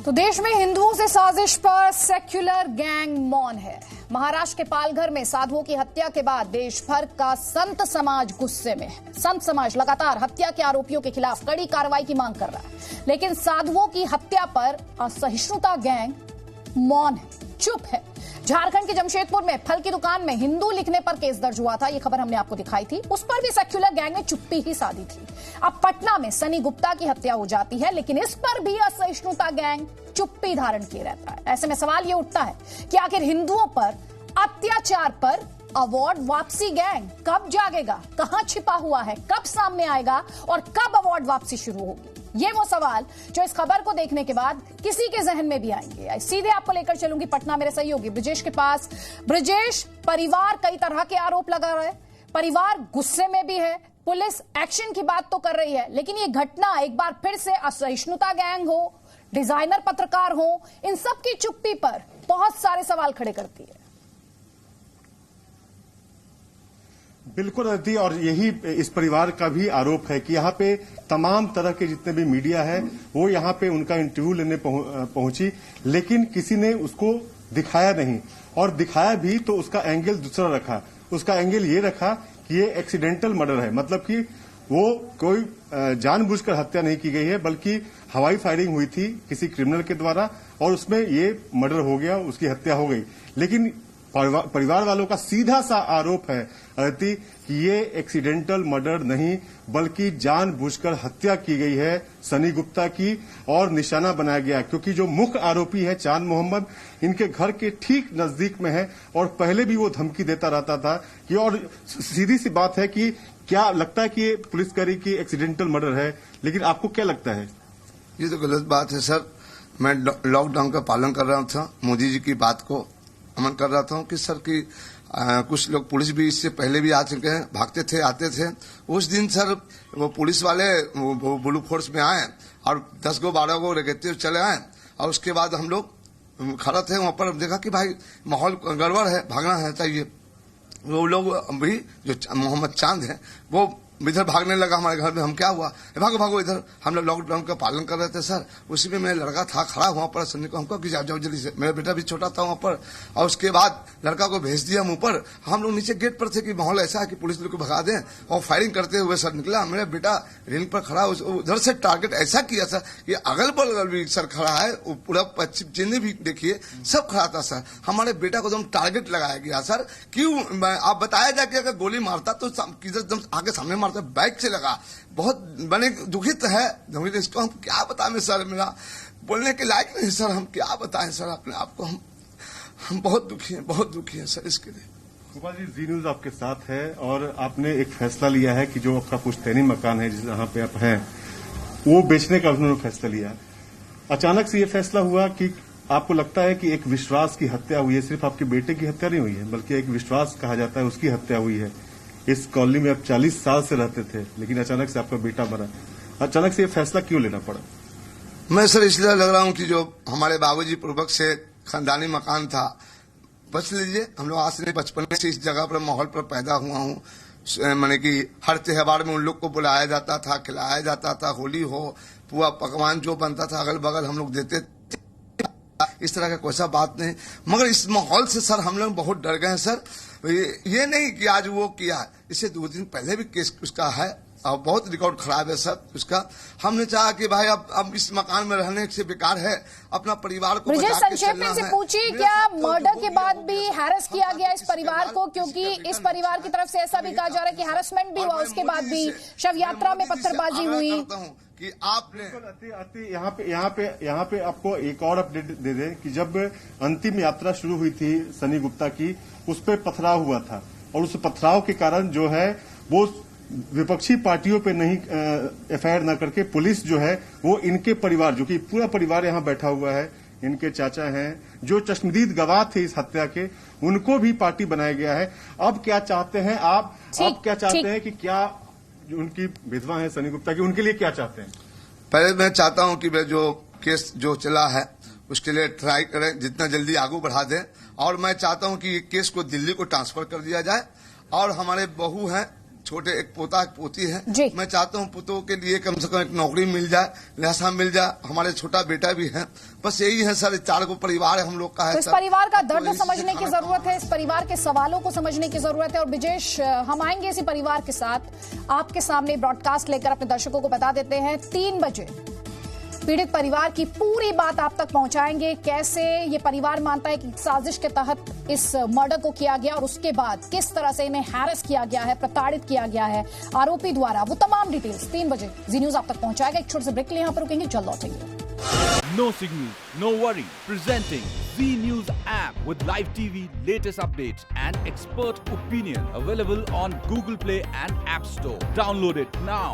तो देश में हिंदुओं से साजिश पर सेक्युलर गैंग मौन है। महाराष्ट्र के पालघर में साधुओं की हत्या के बाद देश भर का संत समाज गुस्से में है। संत समाज लगातार हत्या के आरोपियों के खिलाफ कड़ी कार्रवाई की मांग कर रहा है, लेकिन साधुओं की हत्या पर असहिष्णुता गैंग मौन है, चुप है। झारखंड के जमशेदपुर में फल की दुकान में हिंदू लिखने पर केस दर्ज हुआ था। ये खबर हमने आपको दिखाई थी। उस पर भी सेक्युलर गैंग ने चुप्पी ही साधी थी। अब पटना में सनी गुप्ता की हत्या हो जाती है, लेकिन इस पर भी असहिष्णुता गैंग चुप्पी धारण किए रहता है। ऐसे में सवाल ये उठता है कि आखिर हिंदुओं पर अत्याचार पर अवार्ड वापसी गैंग कब जागेगा, कहां छिपा हुआ है, कब सामने आएगा और कब अवार्ड वापसी शुरू होगी? ये वो सवाल जो इस खबर को देखने के बाद किसी के जहन में भी आएंगे। सीधे आपको लेकर चलूंगी पटना मेरे सहयोगी ब्रिजेश के पास। ब्रिजेश, परिवार कई तरह के आरोप लगा रहा है, परिवार गुस्से में भी है, पुलिस एक्शन की बात तो कर रही है, लेकिन ये घटना एक बार फिर से असहिष्णुता गैंग हो, डिजाइनर पत्रकार हो, इन सब की चुप्पी पर बहुत सारे सवाल खड़े करती है। बिल्कुल अदिति, और यही इस परिवार का भी आरोप है कि यहाँ पे तमाम तरह के जितने भी मीडिया है वो यहाँ पे उनका इंटरव्यू लेने पहुंची, लेकिन किसी ने उसको दिखाया नहीं, और दिखाया भी तो उसका एंगल दूसरा रखा। उसका एंगल ये रखा कि ये एक्सीडेंटल मर्डर है, मतलब कि वो कोई जानबूझकर हत्या नहीं की गई है, बल्कि हवाई फायरिंग हुई थी किसी क्रिमिनल के द्वारा और उसमें ये मर्डर हो गया, उसकी हत्या हो गई। लेकिन परिवार वालों का सीधा सा आरोप है अदिति कि ये एक्सीडेंटल मर्डर नहीं बल्कि जानबूझकर हत्या की गई है सनी गुप्ता की, और निशाना बनाया गया, क्योंकि जो मुख्य आरोपी है चांद मोहम्मद इनके घर के ठीक नजदीक में है और पहले भी वो धमकी देता रहता था कि, और सीधी सी बात है कि क्या लगता है कि ये पुलिसकर्मी की एक्सीडेंटल मर्डर है, लेकिन आपको क्या लगता है? ये तो गलत बात है सर। मैं लॉकडाउन का पालन कर रहा था, मोदी जी की बात को अमल कर रहा था कि सर की कुछ लोग पुलिस भी इससे पहले भी आ चुके हैं, भागते थे आते थे। उस दिन सर वो पुलिस वाले वो ब्लू फोर्स में आए और 10 गो 12 गो रेगेते हुए चले आए, और उसके बाद हम लोग खड़ा थे वहां पर, देखा कि भाई माहौल गड़बड़ है, भागना है चाहिए। वो लोग भी जो मोहम्मद चांद है वो इधर भागने लगा हमारे घर में। हम क्या हुआ, भागो भागो इधर। हम लोग लॉकडाउन का पालन कर रहे थे सर। उसी में मेरा लड़का था खड़ा वहां पर, सन्नी को हमको कि जाओ जल्दी से। मेरा बेटा भी छोटा था वहां पर, और उसके बाद लड़का को भेज दिया मुंह पर। हम लोग नीचे गेट पर थे कि माहौल ऐसा है कि पुलिस लोग को भगा दें, और फायरिंग करते हुए सर निकला। मेरा बेटा रेलिंग पर खड़ा, उधर से टारगेट ऐसा किया सर कि अगल बगल भी सर खड़ा है, पूरा पश्चिम जिन्हें भी देखिए सब खड़ा था सर। हमारे बेटा को एकदम टारगेट लगाया गया सर। क्यों आप बताया जाए कि अगर गोली मारता तो किधर आगे सामने मारता, बाइक से लगा। बहुत बने दुखित है, इसको हम क्या बताएं सर, मेरा बोलने के लायक नहीं सर। हम क्या बताएं सर अपने आप को, हम बहुत दुखी हैं सर इसके लिए। गोपाल जी, जी न्यूज आपके साथ है और आपने एक फैसला लिया है कि जो आपका पुश्तैनी मकान है जहां पे आप हैं वो बेचने का उन्होंने फैसला लिया। अचानक से ये फैसला हुआ कि आपको लगता है कि एक विश्वास की हत्या हुई है, सिर्फ आपके बेटे की हत्या नहीं हुई है बल्कि एक विश्वास कहा जाता है उसकी हत्या हुई है। इस कॉलोनी में आप 40 साल से रहते थे, लेकिन अचानक से आपका बेटा मरा। अचानक से ये फैसला क्यों लेना पड़ा? मैं सर इसलिए लग रहा हूं कि जो हमारे बाबूजी पूर्वक से खानदानी मकान था, बच लीजिए, हम लोग आज से 55 से इस जगह पर माहौल पर पैदा हुआ हूं। मैंने कि हर त्योहार में उन लोग को बुलाया जाता था, खिलाया जाता था, होली हो पुआ पकवान जो बनता था अगल बगल हम लोग देते थे। इस तरह का कोई सा बात नहीं, मगर इस माहौल से सर हम लोग बहुत डर गए हैं सर। ये नहीं कि आज वो किया, इससे 2 दिन पहले भी केस उसका है और बहुत रिकॉर्ड खराब है सर उसका। हमने चाहा कि भाई अब इस मकान में रहने से बेकार है, अपना परिवार को बचा के चलना है। से पूछिए, क्या मर्डर के बाद भी हैरेस किया गया इस परिवार को? क्योंकि इस परिवार की तरफ से ऐसा भी कहा जा रहा है कि हैरेसमेंट भी हुआ, उसके बाद भी शव यात्रा में पत्थरबाजी हुई कि आपने यहाँ पे आपको एक और अपडेट दे दें कि जब अंतिम यात्रा शुरू हुई थी सनी गुप्ता की, उस पर पथराव हुआ था, और उस पथराव के कारण जो है वो विपक्षी पार्टियों पे नहीं एफआईआर न करके पुलिस जो है वो इनके परिवार, जो कि पूरा परिवार यहाँ बैठा हुआ है, इनके चाचा हैं जो चश्मदीद गवाह थे इस हत्या के, उनको भी पार्टी बनाया गया है। अब क्या चाहते हैं आप क्या चाहते हैं कि क्या जो उनकी विधवा है सनी गुप्ता की, उनके लिए क्या चाहते हैं? पहले मैं चाहता हूं कि जो केस जो चला है उसके लिए ट्राई करें, जितना जल्दी आगे बढ़ा दें, और मैं चाहता हूं कि केस को दिल्ली को ट्रांसफर कर दिया जाए। और हमारे बहू हैं छोटे एक पोता एक पोती है। जी। मैं चाहता हूँ पुतों के लिए कम से कम एक नौकरी मिल जाए, लिहाजा मिल जाए। हमारे छोटा बेटा भी है। बस यही है सर, 4 को परिवार है हम लोग का है। तो इस सर, परिवार का तो दर्द इसी से समझने की खाना जरूरत है, इस परिवार के सवालों को समझने की जरूरत है। और ब्रिजेश, हम आएंगे इसी परिवार के साथ आपके सामने ब्रॉडकास्ट लेकर अपने दर्शकों को बता देते हैं 3 बजे पीड़ित परिवार की पूरी बात आप तक पहुंचाएंगे। कैसे ये परिवार मानता है कि साजिश के तहत इस मर्डर को किया गया और उसके बाद किस तरह से इन्हें हैरेस किया गया है, प्रताड़ित किया गया है आरोपी द्वारा, वो तमाम डिटेल्स 3 बजे जी न्यूज आप तक पहुंचाएगा। एक छोटे से ब्रेक के लिए यहां पर रुकेंगे, जल्द लौटेंगे। No signal, no worry. Presenting Z News app with live TV, latest updates and expert opinion. Available on Google Play and App Store. Download it now.